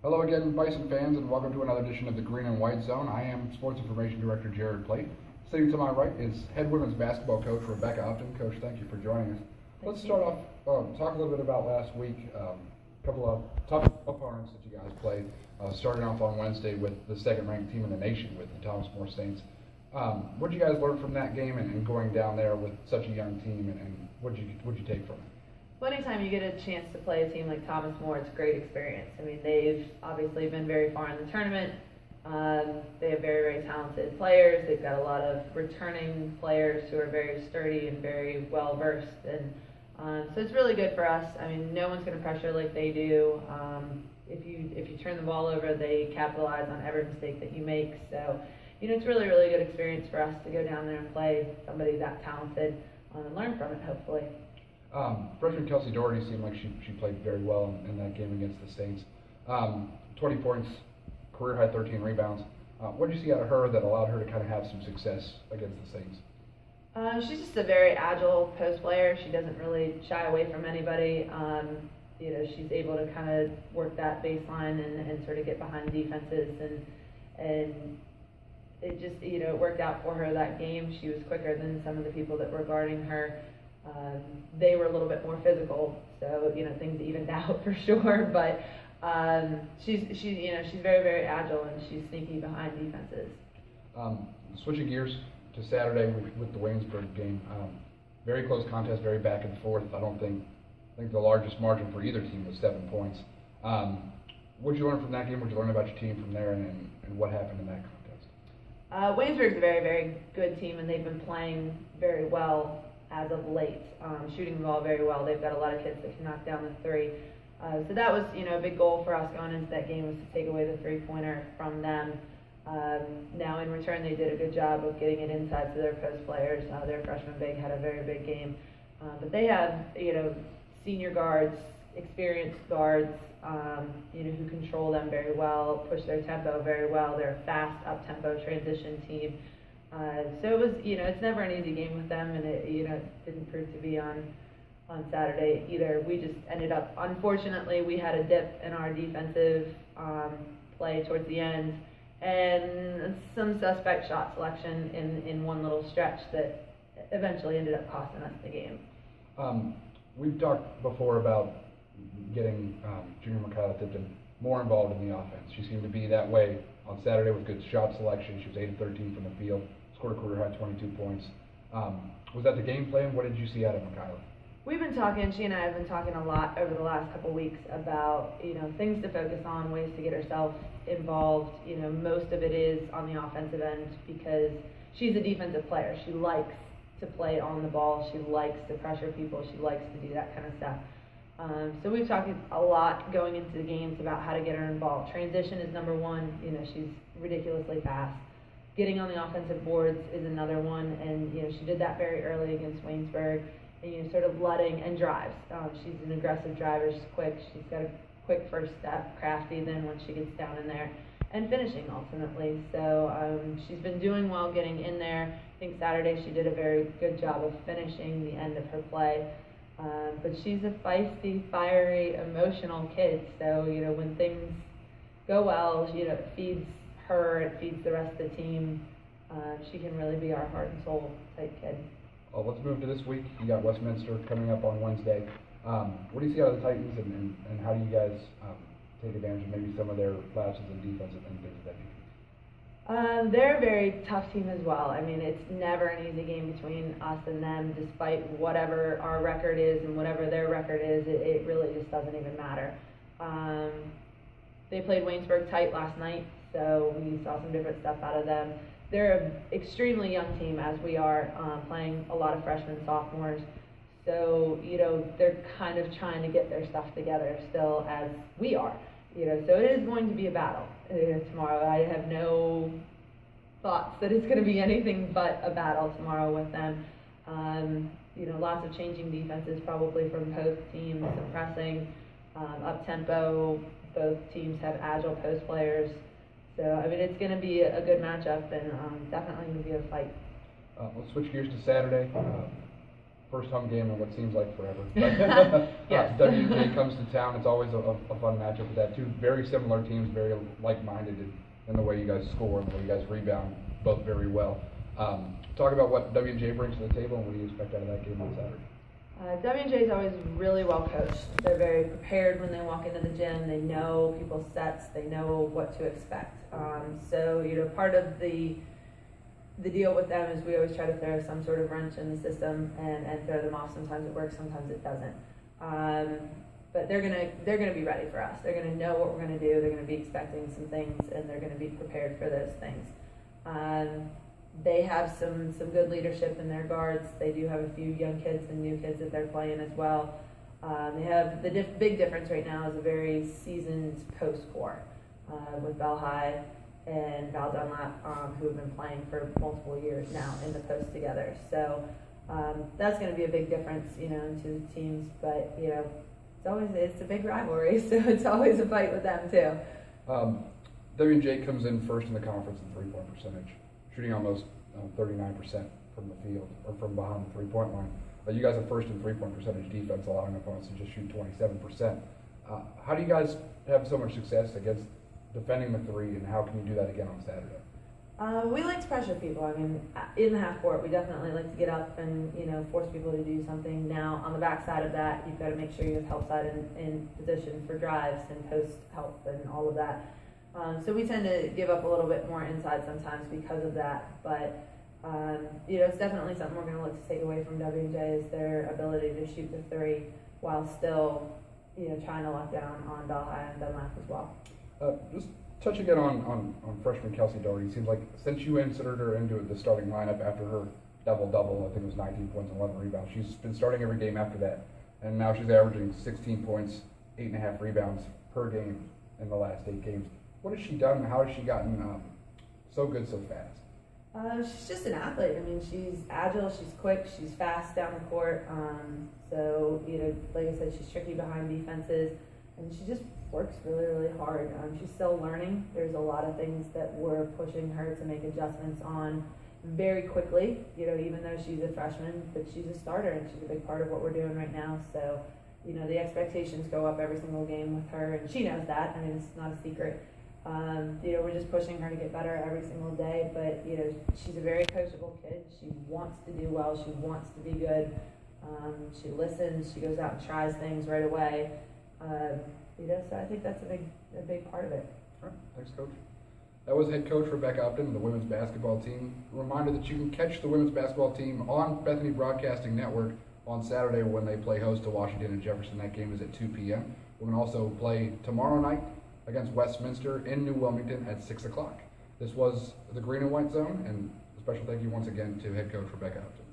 Hello again, Bison fans, and welcome to another edition of the Green and White Zone. I am Sports Information Director Jared Plate. Sitting to my right is head women's basketball coach Rebecca Upton. Coach, thank you for joining us. Let's start off, talk a little bit about last week. A couple of tough opponents that you guys played. Starting off on Wednesday with the second-ranked team in the nation with the Thomas More Saints. What did you guys learn from that game and going down there with such a young team, and what did you take from it? Well, anytime you get a chance to play a team like Thomas More, it's a great experience. I mean, they've obviously been very far in the tournament. They have very, very talented players. They've got a lot of returning players who are very sturdy and very well versed, and so it's really good for us. I mean, no one's going to pressure like they do. If you turn the ball over, they capitalize on every mistake that you make. So, it's really, really good experience for us to go down there and play somebody that talented and learn from it, hopefully. Freshman Kelsey Doherty seemed like she played very well in that game against the Saints. 20 points, career high 13 rebounds. What did you see out of her that allowed her to kind of have some success against the Saints? She's just a very agile post player. She doesn't really shy away from anybody. She's able to kind of work that baseline and sort of get behind defenses, and it just, it worked out for her that game. She was quicker than some of the people that were guarding her. They were a little bit more physical, so things evened out for sure. But she's very, very agile, and she's sneaky behind defenses. Switching gears to Saturday with the Waynesburg game, very close contest, very back and forth. I think the largest margin for either team was 7 points. What did you learn from that game? What did you learn about your team from there, and what happened in that contest? Waynesburg's a very, very good team, and they've been playing very well as of late, shooting the ball very well. They've got a lot of kids that can knock down the three. So that was, a big goal for us going into that game, was to take away the three-pointer from them. Now in return, they did a good job of getting it inside to their post players. Their freshman big had a very big game. But they have, senior guards, experienced guards, who control them very well, push their tempo very well. They're a fast, up-tempo transition team. So it was, it's never an easy game with them, and it, didn't prove to be on Saturday either. We just ended up, unfortunately, we had a dip in our defensive play towards the end, and some suspect shot selection in one little stretch that eventually ended up costing us the game. We've talked before about getting junior Michaela Tipton more involved in the offense. She seemed to be that way on Saturday with good shot selection. She was 8 of 13 from the field, scored a career high 22 points. Was that the game plan? What did you see out of Michaela? We've been talking, she and I have been talking a lot over the last couple of weeks about, things to focus on, ways to get herself involved. Most of it is on the offensive end because she's a defensive player. She likes to play on the ball. She likes to pressure people. She likes to do that kind of stuff. So we've talked a lot going into the games about how to get her involved. Transition is number one. She's ridiculously fast. Getting on the offensive boards is another one, and she did that very early against Waynesburg. And sort of letting and drives. She's an aggressive driver. She's quick. She's got a quick first step, crafty. Then once she gets down in there, and finishing ultimately. So she's been doing well getting in there. I think Saturday she did a very good job of finishing the end of her play. But she's a feisty, fiery, emotional kid. So when things go well, it feeds her. It feeds the rest of the team. She can really be our heart and soul type kid. Well, let's move to this week. You got Westminster coming up on Wednesday. What do you see out of the Titans, and how do you guys take advantage of maybe some of their lapses in defense and things of that nature? They're a very tough team as well. I mean, it's never an easy game between us and them, despite whatever our record is and whatever their record is. It really just doesn't even matter. They played Waynesburg tight last night, so we saw some different stuff out of them. They're an extremely young team, as we are, playing a lot of freshmen, sophomores. So, they're kind of trying to get their stuff together still, as we are. So it is going to be a battle tomorrow. I have no thoughts that it's going to be anything but a battle tomorrow with them. Lots of changing defenses probably from both teams, some pressing, up-tempo. Both teams have agile post players. So, I mean, it's going to be a good matchup, and definitely going to be a fight. Let's switch gears to Saturday. first home game in what seems like forever. Yes. W&J comes to town. It's always a fun matchup with that. Two very similar teams, very like-minded in the way you guys score and the way you guys rebound, both very well. Talk about what W&J brings to the table and what do you expect out of that game on Saturday? W&J is always really well coached. They're very prepared when they walk into the gym. They know people's sets. They know what to expect. So, you know, part of the deal with them is we always try to throw some sort of wrench in the system and throw them off. Sometimes it works, sometimes it doesn't. But they're gonna be ready for us. They're gonna know what we're gonna do. They're gonna be expecting some things, and they're gonna be prepared for those things. They have some good leadership in their guards. They do have a few young kids and new kids that they're playing as well. They have the big difference right now is a very seasoned post core with Bell High and Val Dunlap, who have been playing for multiple years now in the post together. So that's going to be a big difference, you know, in two teams. But you know, it's a big rivalry, so it's always a fight with them too. W&J comes in first in the conference in three-point percentage, shooting almost 39% from the field or from behind the three-point line. You guys are first in three-point percentage defense, allowing opponents to just shoot 27%. How do you guys have so much success against defending the three, and how can you do that again on Saturday? We like to pressure people. I mean, in the half court, we definitely like to get up and, you know, force people to do something. Now, on the back side of that, you've got to make sure you have help side in position for drives and post help and all of that. So we tend to give up a little bit more inside sometimes because of that. But, you know, it's definitely something we're going to look to take away from W&J is their ability to shoot the three while still, you know, trying to lock down on Bell High and Dunlap as well. Just touch again on freshman Kelsey Doherty. It seems like since you inserted her into the starting lineup after her double-double, I think it was 19 points and 11 rebounds, she's been starting every game after that. And now she's averaging 16 points, 8.5 rebounds per game in the last 8 games. What has she done and how has she gotten so good so fast? She's just an athlete. I mean, she's agile, she's quick, she's fast down the court. So, you know, like I said, she's tricky behind defenses, and she just works really, really hard. She's still learning. There's a lot of things that we're pushing her to make adjustments on very quickly, you know, even though she's a freshman, but she's a starter and she's a big part of what we're doing right now. So, you know, the expectations go up every single game with her, and she knows that. I mean, it's not a secret. You know, we're just pushing her to get better every single day, but, you know, she's a very coachable kid. She wants to do well. She wants to be good. She listens. She goes out and tries things right away. You know, so I think that's a big part of it. All right, thanks, Coach. That was head coach Rebecca Upton of the women's basketball team. A reminder that you can catch the women's basketball team on Bethany Broadcasting Network on Saturday when they play host to Washington and Jefferson. That game is at 2 p.m. We're going to also play tomorrow night against Westminster in New Wilmington at 6 o'clock. This was the Green and White Zone, and a special thank you once again to head coach Rebecca Upton.